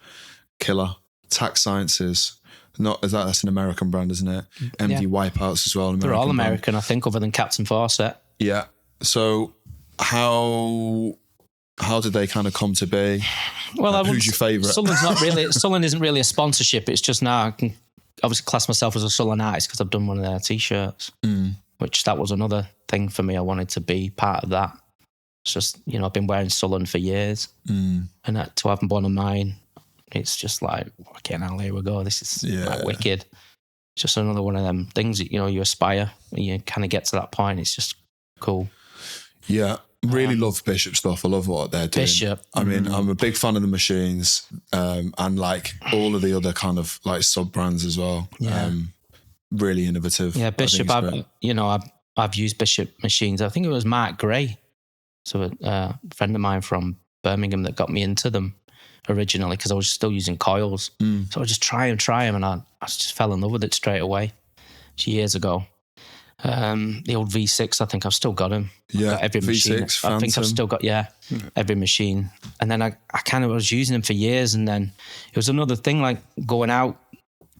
Killer, Tax Sciences. That's an American brand, isn't it? MD Wipeouts as well. They're all American, I think, other than Captain Fawcett. Yeah. So how did they kind of come to be? Well, who's your favourite? Sullen isn't really a sponsorship. It's just now I can obviously class myself as a Sullen artist because I've done one of their t-shirts, which that was another thing for me. I wanted to be part of that. It's just, you know, I've been wearing Sullen for years, and to have one of mine, it's just like, okay, now here we go. This is like wicked. It's just another one of them things that, you know, you aspire and you kind of get to that point. It's just cool. Yeah. Really love Bishop stuff. I love what they're doing. Bishop. I mean, I'm a big fan of the machines, and like all of the other kind of like sub brands as well. Yeah. Really innovative. Yeah, Bishop. I've used Bishop machines. I think it was Mark Gray, so a friend of mine from Birmingham, that got me into them originally because I was still using coils. So I just try them, and I just fell in love with it straight away. Years ago. The old V6, I think I've still got them. Yeah, got every V6, machine. Phantom. I think I've still got every machine. And then I kind of was using them for years, and then it was another thing like going out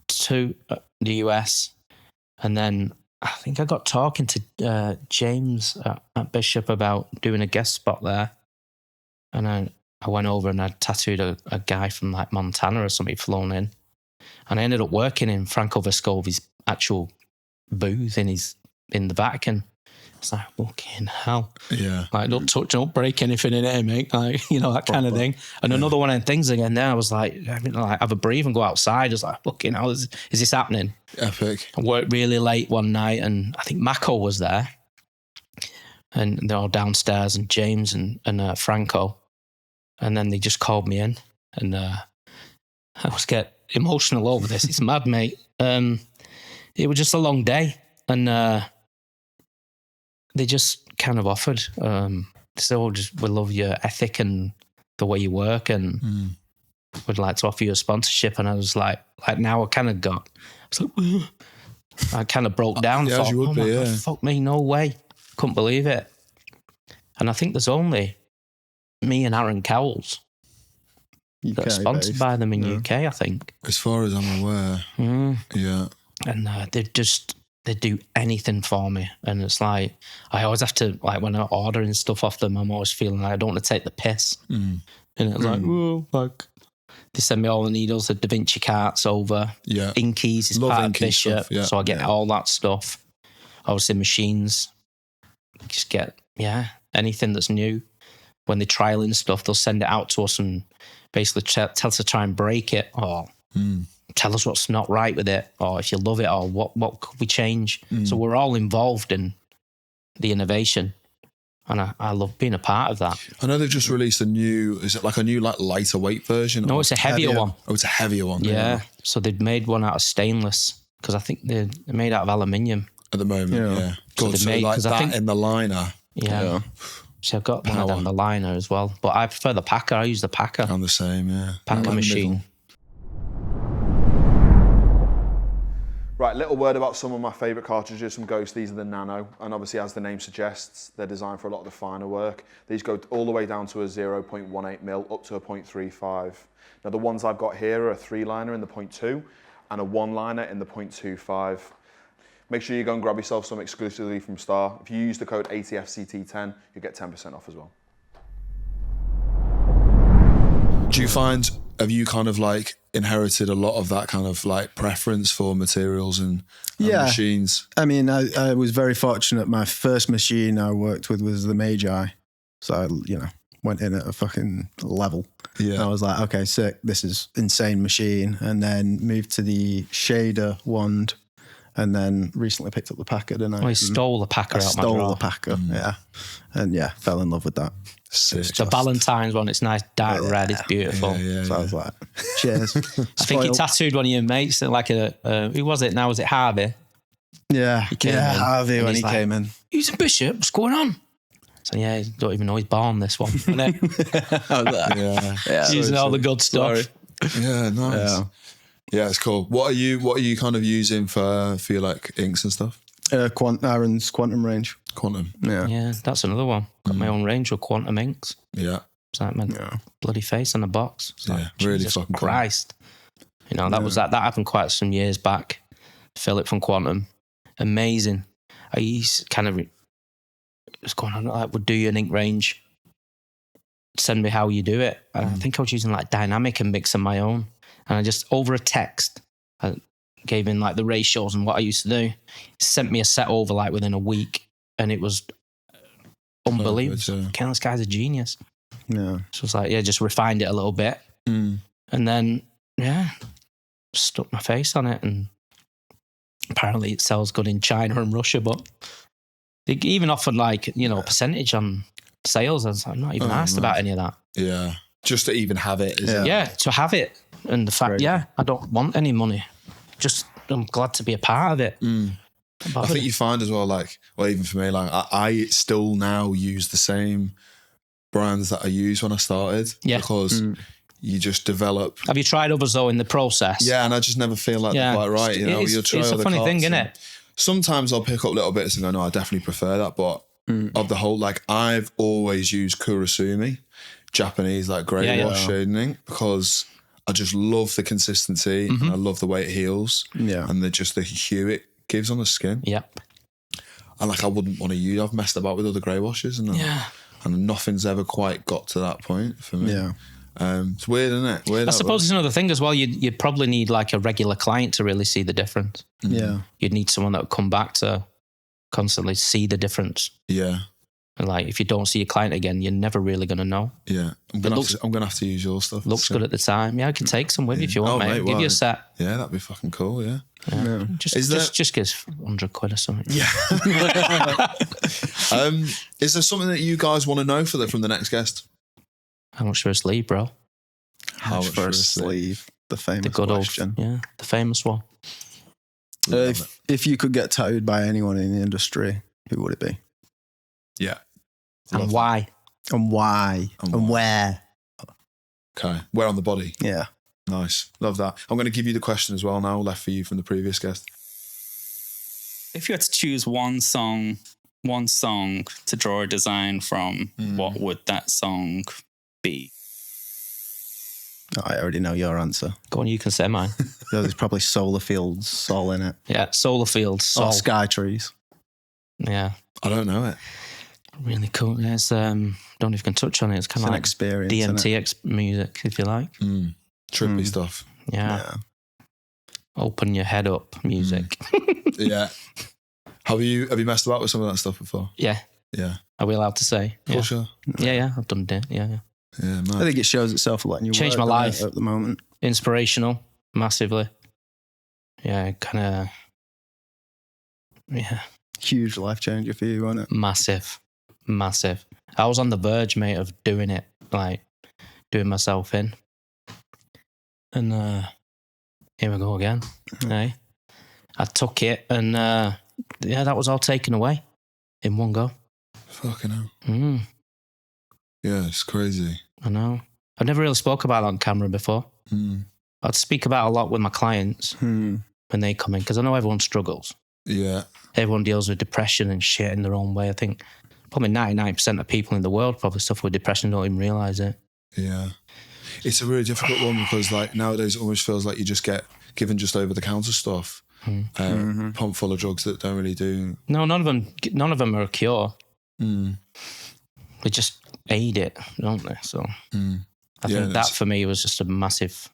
to the US, and then I think I got talking to James at Bishop about doing a guest spot there, and I went over and I tattooed a guy from like Montana or something flown in, and I ended up working in Franco Vescovi's actual booth in the Vatican, It's like, fucking hell. Yeah. Like, don't break anything in here, mate. Like, you know, that kind of thing. And another one of the things again there, I was like, have a breathe and go outside. I was like, fucking hell, is this happening? Epic. I worked really late one night, and I think Mako was there. And they're all downstairs, and James and Franco. And then they just called me in. And I was get emotional over this. It's mad, mate. It was just a long day. And they just kind of offered, so we love your ethic and the way you work, and would like to offer you a sponsorship. And I was like now I kind of got, I kind of broke down. Yeah, thought, you would be, God, fuck me, no way. Couldn't believe it. And I think there's only me and Aaron Cowles that are sponsored by them in UK, I think. As far as I'm aware. Yeah. And they do anything for me. And it's like, I always have to, like, when I'm ordering stuff off them, I'm always feeling like I don't want to take the piss. And it's like, they send me all the needles, the Da Vinci carts over. Yeah. Inkies is part of Bishop. Stuff, so I get all that stuff. Obviously machines. Just get, anything that's new. When they're trialing stuff, they'll send it out to us and basically tell us to try and break it, or tell us what's not right with it, or if you love it, or what could we change. So we're all involved in the innovation, and I love being a part of that. I know they've just released a new lighter weight version? No, it's a heavier one. Oh, it's a heavier one. Yeah. So they've made one out of stainless, because I think they're made out of aluminium at the moment. Yeah. So God, like that, I think, in the liner. Yeah. So I've got one of them, the liner as well. But I prefer the packer. I use the packer. I'm the same, yeah. Packer machine. Right, little word about some of my favourite cartridges from Ghost. These are the Nano, and obviously, as the name suggests, they're designed for a lot of the finer work. These go all the way down to a 0.18mm up to a 0.35. Now, the ones I've got here are a 3-liner in the 0.2 and a 1-liner in the 0.25. Make sure you go and grab yourself some exclusively from Star. If you use the code ATFCT10, you get 10% off as well. Do you find, have you kind of like inherited a lot of that kind of like preference for materials and machines? I mean, I was very fortunate. My first machine I worked with was the Magi. So I, went in at a fucking level. Yeah. And I was like, okay, sick. This is insane machine. And then moved to the shader wand. And then recently picked up the Packer, didn't I? Oh, he stole the Packer out my drawer. Stole the Packer, yeah. And fell in love with that. It's a Valentine's one. It's nice, dark red. It's beautiful. So I was like, cheers. I think he tattooed one of your mates, like who was it now? Was it Harvey? Yeah, Harvey when he came in. He's a Bishop. What's going on? So you don't even know he's born this one. Using all the good stuff. Sorry. Yeah, nice. Yeah, it's cool. What are you kind of using for your like inks and stuff? Arron's Quantum range. Quantum. Yeah, that's another one. Got my own range of Quantum inks. Yeah. It's like my bloody face on the box. It's like, really Jesus fucking Christ. Cool. That happened quite some years back. Philip from Quantum. Amazing. He's kind of was going on like, would do you an ink range. Send me how you do it. And I think I was using like dynamic and mixing my own. And I just, over a text, I gave in like the ratios and what I used to do. He sent me a set over like within a week, and it was unbelievable. This guy's a genius. Yeah. So it's like, just refined it a little bit. And then, stuck my face on it. And apparently it sells good in China and Russia, but they even offered like, percentage on sales. I was like, I'm not even asked about any of that. Yeah. Just to even have it. To have it. And the fact, I don't want any money. Just, I'm glad to be a part of it. I think you find as well, like, well, even for me, like, I still now use the same brands that I used when I started. Yeah. Because you just develop. Have you tried others though in the process? Yeah, and I just never feel like they're quite right. You'll try it's a funny thing, isn't it? Sometimes I'll pick up little bits and go, no, I definitely prefer that. But of the whole, like, I've always used Kurosumi, Japanese, like, grey wash shading ink, because I just love the consistency and I love the way it heals. Yeah. And the hue it gives on the skin. Yep. And like I wouldn't want to use, I've messed about with other grey washes and nothing's ever quite got to that point for me. Yeah. It's weird, isn't it? Weird. I suppose it's another thing as well. You'd probably need like a regular client to really see the difference. Yeah. You'd need someone that would come back to constantly see the difference. Yeah. And like, if you don't see your client again, you're never really going to know. Yeah. I'm going to have to use your stuff. Looks good at the time. Yeah, I can take some with you if you want, mate. Give you a set. Yeah, that'd be fucking cool, yeah. Just gives 100 quid or something. Yeah. Is there something that you guys want to know from the next guest? How much for a sleeve, bro? How much for a sleeve? The famous question. The famous one. If you could get tattooed by anyone in the industry, who would it be? Yeah. And why? And why? And where? Okay. Where on the body? Yeah. Nice. Love that. I'm going to give you the question as well now, left for you from the previous guest. If you had to choose one song to draw a design from, what would that song be? Oh, I already know your answer. Go on, you can say mine. There's probably Solar Fields, Sol in it. Yeah, Solar Fields, Sol. Or Sky Trees. Yeah. I don't know it. Really cool. There's, don't know if you can touch on it. It's kind of like experience, DMT music, if you like. Trippy stuff. Yeah. Open your head up music. Yeah. Have you messed about with some of that stuff before? Yeah. Yeah. Are we allowed to say? For sure. Yeah. I've done it. Yeah. Yeah, man. I think it shows itself a lot in your Changed work, my life at the moment. Inspirational, massively. Yeah, kind of. Yeah. Huge life changer for you, wasn't it? Massive. I was on the verge, mate, of doing it, like doing myself in. And here we go again. Hey, I took it, and that was all taken away in one go. Fucking hell. Yeah, it's crazy. I know. I've never really spoke about that on camera before. I'd speak about it a lot with my clients when they come in, because I know everyone struggles. Yeah. Everyone deals with depression and shit in their own way. I think probably 99% of people in the world probably suffer with depression and don't even realise it. Yeah. It's a really difficult one because like nowadays it almost feels like you just get given just over-the-counter stuff. Pumped full of drugs that don't really do... No, none of them are a cure. They just aid it, don't they? So I think that for me was just a massive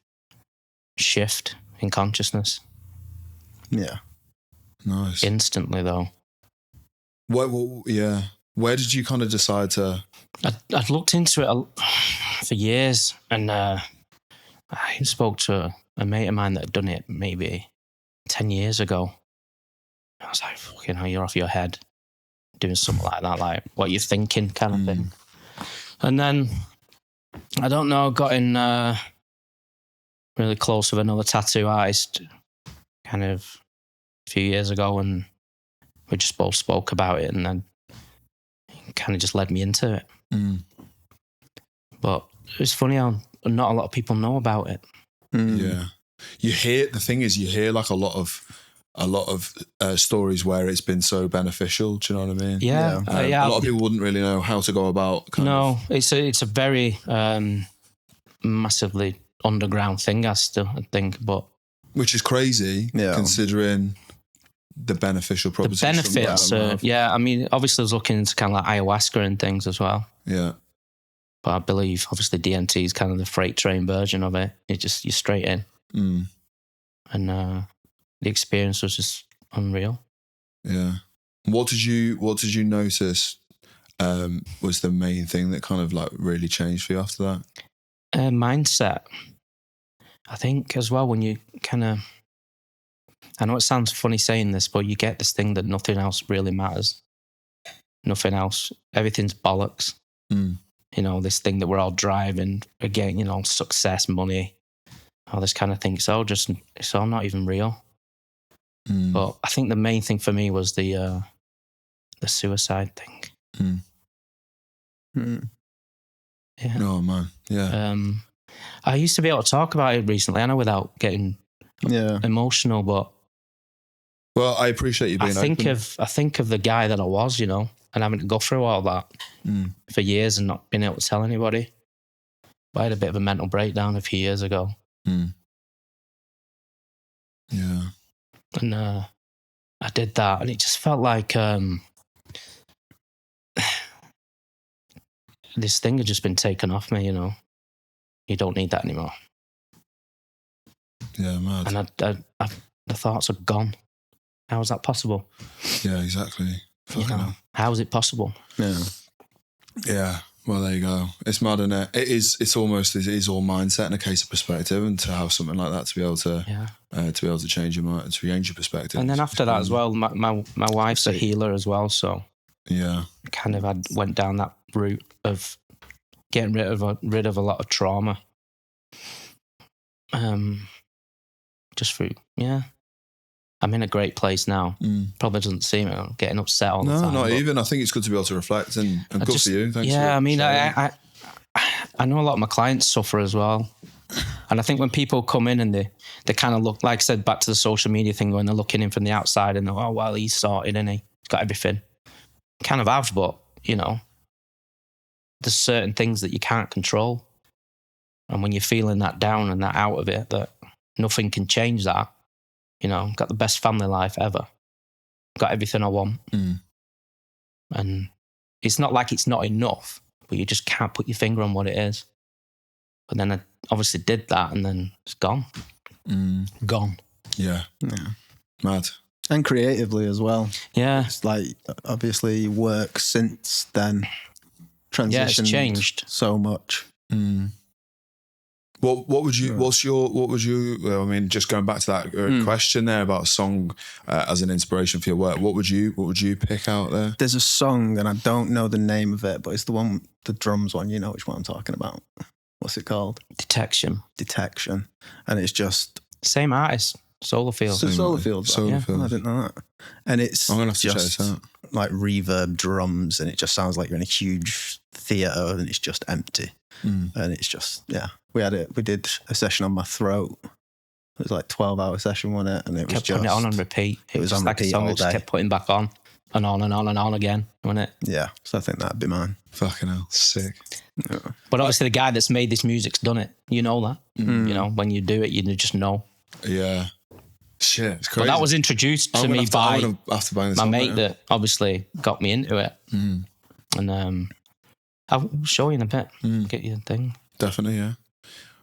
shift in consciousness. Yeah. Nice. Instantly, though. Where did you kind of decide to... I'd looked into it for years, and I spoke to a mate of mine that had done it maybe 10 years ago. I was like, fucking hell, you're off your head doing something like that, like what you're thinking kind of thing. And then, I don't know, got in really close with another tattoo artist kind of a few years ago, and we just both spoke about it, and then it kind of just led me into it. But it's funny how not a lot of people know about it. Yeah. You hear like a lot of stories where it's been so beneficial. Do you know what I mean? Yeah. A lot of people wouldn't really know how to go about. It's a very massively underground thing. I think, but which is crazy considering the beneficial proposition. The benefits, I mean, obviously, I was looking into kind of like ayahuasca and things as well. Yeah. But I believe, obviously, DMT is kind of the freight train version of it. You're straight in. And the experience was just unreal. Yeah. What did you notice was the main thing that kind of like really changed for you after that? Mindset. I think as well, when you kind of, I know it sounds funny saying this, but you get this thing that nothing else really matters. Nothing else. Everything's bollocks. You know, this thing that we're all driving again, you know, success, money, all this kind of thing. It's all not even real. But I think the main thing for me was the suicide thing. Yeah. Oh man. Yeah. I used to be able to talk about it recently. I know without getting emotional, but well, I appreciate you being open. I think of the guy that I was, you know, and having to go through all that for years and not being able to tell anybody. But I had a bit of a mental breakdown a few years ago. Yeah. And I did that, and it just felt like this thing had just been taken off me, you know. You don't need that anymore. Yeah, mad. And the thoughts are gone. How is that possible? Yeah, exactly. How is it possible? Yeah. Well, there you go. It's mad, isn't it? It is all mindset and a case of perspective, and to have something like that to be able to change your mind, to change your perspective. And then after that as well, my wife's a healer as well, so yeah, kind of went down that route of getting rid of a lot of trauma. Just through, I'm in a great place now. Probably doesn't seem it. I'm getting upset all the time. No, not even. I think it's good to be able to reflect, and good for you. Thanks. Yeah, I mean, I know a lot of my clients suffer as well. And I think when people come in and they kind of look, like I said, back to the social media thing, when they're looking in from the outside and they're, oh, well, he's sorted, and he's got everything. Kind of have, but, there's certain things that you can't control. And when you're feeling that down and that out of it, that nothing can change that. Got the best family life ever. Got everything I want. And it's not like it's not enough, but you just can't put your finger on what it is. But then I obviously did that, and then it's gone. Gone. Yeah. Mad. And creatively as well. Yeah. It's like, obviously, work since then transitioned. Yeah, it's changed so much. What would you? I mean, just going back to that question there about a song as an inspiration for your work. What would you pick out there? There's a song, and I don't know the name of it, but it's the drums one. You know which one I'm talking about. What's it called? Detection. And it's just same artist, Solarfield. Solarfield. Yeah, I didn't know that. And it's I'm gonna have to check this out. Like reverb drums, and it just sounds like you're in a huge theatre, and it's just empty. And it's just we did a session on my throat. It was like 12-hour session, wasn't it? And it kept putting it on repeat. It was on like repeat a song that just kept putting back on and on and on and on again, wasn't it? Yeah, so I think that'd be mine. Fucking hell, sick. Yeah. But obviously the guy that's made this music's done it. You know that. When you do it, you just know. Yeah. Shit, it's crazy. But that was introduced to me by my mate that obviously got me into it. And I'll show you in a bit. Get you a thing. Definitely, yeah.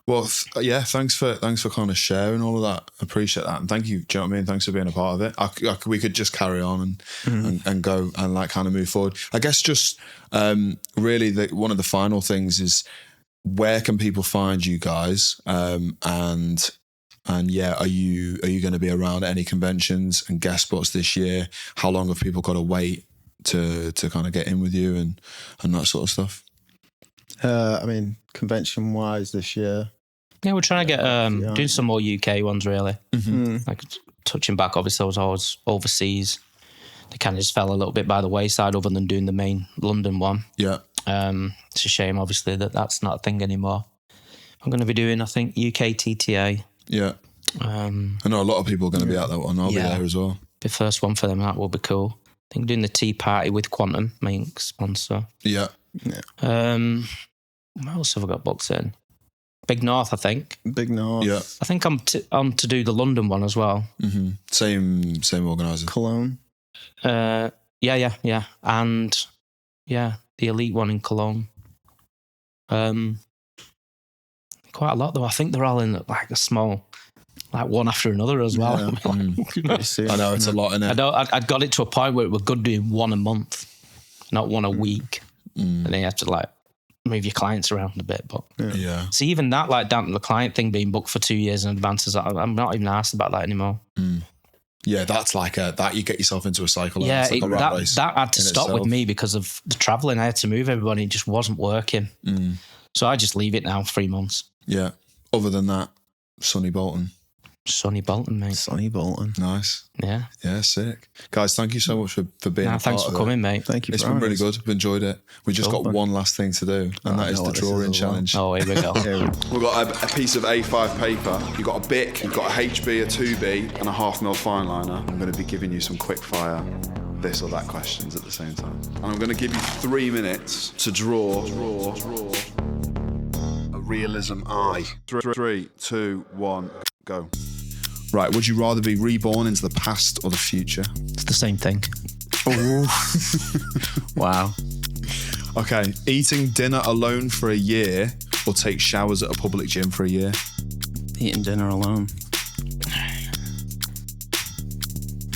Well, thanks for kind of sharing all of that. Appreciate that, and thank you. Do you know what I mean? Thanks for being a part of it. We could just carry on and go and like kind of move forward. I guess just really one of the final things is, where can people find you guys? And are you going to be around any conventions and guest spots this year? How long have people got to wait to kind of get in with you and that sort of stuff? I mean, convention-wise this year. Yeah, we're trying to get doing some more UK ones, really. Like touching back, obviously I was always overseas. They kind of just fell a little bit by the wayside other than doing the main London one. Yeah. It's a shame, obviously, that's not a thing anymore. I'm going to be doing, I think, UK TTA. Yeah. I know a lot of people are going to be at that one. I'll be there as well. The first one for them, that will be cool. I think doing the tea party with Quantum, main sponsor. Yeah. What else have I got booked in? Big North, I think. Big North. Yeah. I think I'm on to do the London one as well. Same organiser. Cologne. Yeah. And the Elite one in Cologne. Quite a lot though. I think they're all in like a small, like one after another as well. Yeah. I know, it's a lot, innit? I'd got it to a point where it was good doing one a month, not one a week. And then you have to like move your clients around a bit. But see, even that, like down to the client thing being booked for 2 years in advance, I'm not even asked about that anymore. Yeah, that's like that you get yourself into a cycle. Yeah, that had to stop with me because of the travelling. I had to move everybody. It just wasn't working. So I just leave it now 3 months. Yeah. Other than that, Sonny Bolton, mate. Sonny Bolton. Nice. Yeah. Yeah, sick. Guys, thank you so much for being a part thanks for coming, mate. Thank you. It's been really good. I've enjoyed it. We just got one last thing to do, and that is the drawing challenge. Oh, here we go. We've got a piece of A5 paper. You've got a BIC, you've got a HB, a 2B, and a 1/2 mil fine liner. I'm going to be giving you some quick fire this or that questions at the same time. And I'm going to give you 3 minutes to draw a realism eye. 3, 2, 1, go. Right, would you rather be reborn into the past or the future? It's the same thing. Wow. Okay, eating dinner alone for a year or take showers at a public gym for a year? Eating dinner alone.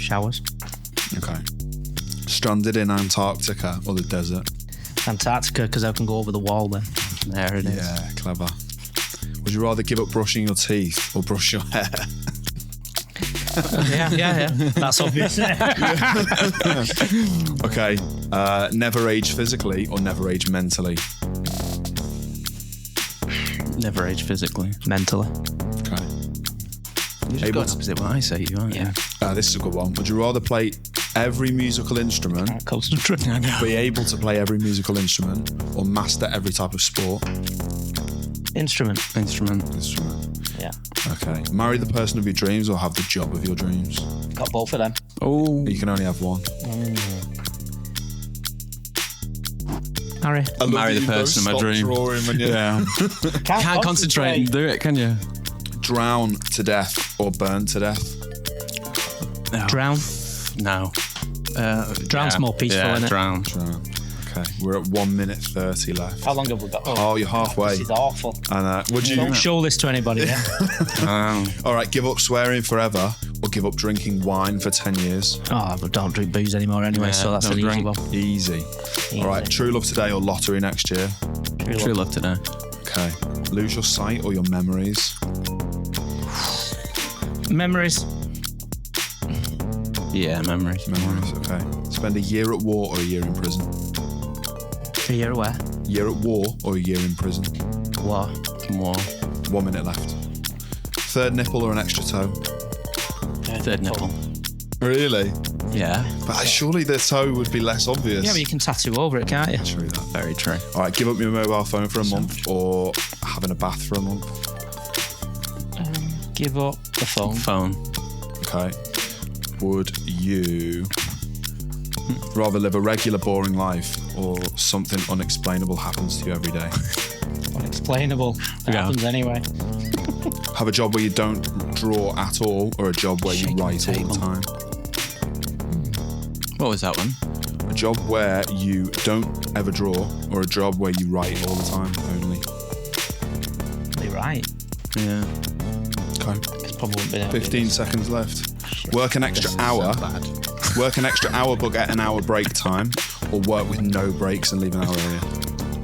showers. Okay. Stranded in Antarctica or the desert? Antarctica, because I can go over the wall then. There it is. Yeah, clever. Would you rather give up brushing your teeth or brush your hair? Yeah. That's obvious. Okay. Never age physically or never age mentally? Never age physically. Mentally. Okay. You're just going opposite what I say, you aren't you? This is a good one. Would you rather play every musical instrument, Concentrate. be able to play every musical instrument, or master every type of sport? Instrument. Yeah. Okay. Marry the person of your dreams or have the job of your dreams? Got both of them. Oh. You can only have one. Harry. Marry the person of my dream. Yeah. Can't concentrate and do it, can you? Drown to death or burn to death? No. Drown. No. Drown's more peaceful, isn't it? Drown. Okay, we're at 1 minute 30 left. How long have we got? Oh, you're halfway. This is awful. And would you? Don't show this to anybody. Yeah. All right, give up swearing forever or give up drinking wine for 10 years? Oh, I don't drink booze anymore anyway, so that's an easy one. Easy. All right, true love today or lottery next year? True love today. Okay. Lose your sight or your memories? Memories. Yeah, memories. Okay. Spend a year at war or a year in prison? A year where? Year at war or a year in prison? War. 1 minute left. Third nipple or an extra toe? Third nipple. Really? Yeah. But surely the toe would be less obvious. Yeah, but you can tattoo over it, can't you? True that. Very true. All right, give up your mobile phone for a month or having a bath for a month? Give up the phone. Okay. Would you rather live a regular boring life or something unexplainable happens to you every day? Unexplainable. It happens anyway. Have a job where you don't draw at all or a job where you write all the time? What was that one? A job where you don't ever draw or a job where you write all the time only? You're right. Yeah. Okay. It's probably wouldn't be that 15 seconds left. Work an extra hour. Work an extra hour but get an hour break time, or work with no breaks and leave an hour earlier?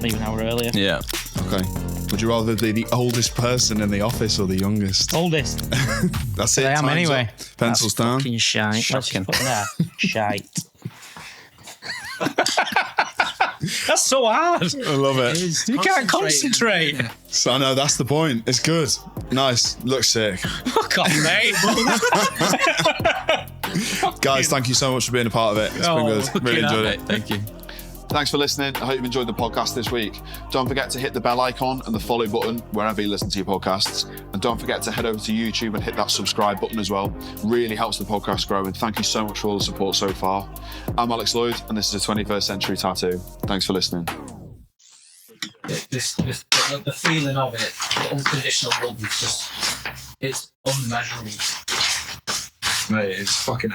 Leave an hour earlier. Yeah. Okay. Would you rather be the oldest person in the office or the youngest? Oldest. That's it. I am anyway. Up. Pencils down. Fucking shite. Shocking. What's there? Shite. That's so hard. I love it. You can't concentrate. So I know that's the point. It's good. Nice. Looks sick. Fuck off, mate. Guys, thank you so much for being a part of it. It's been good. Really enjoyed it. Thank you. Thanks for listening. I hope you've enjoyed the podcast this week. Don't forget to hit the bell icon and the follow button wherever you listen to your podcasts. And don't forget to head over to YouTube and hit that subscribe button as well. Really helps the podcast grow. And thank you so much for all the support so far. I'm Alex Lloyd, and this is a 21st Century Tattoo. Thanks for listening. The feeling of it, the unconditional love is just, it's unmeasurable. Mate, it's fucking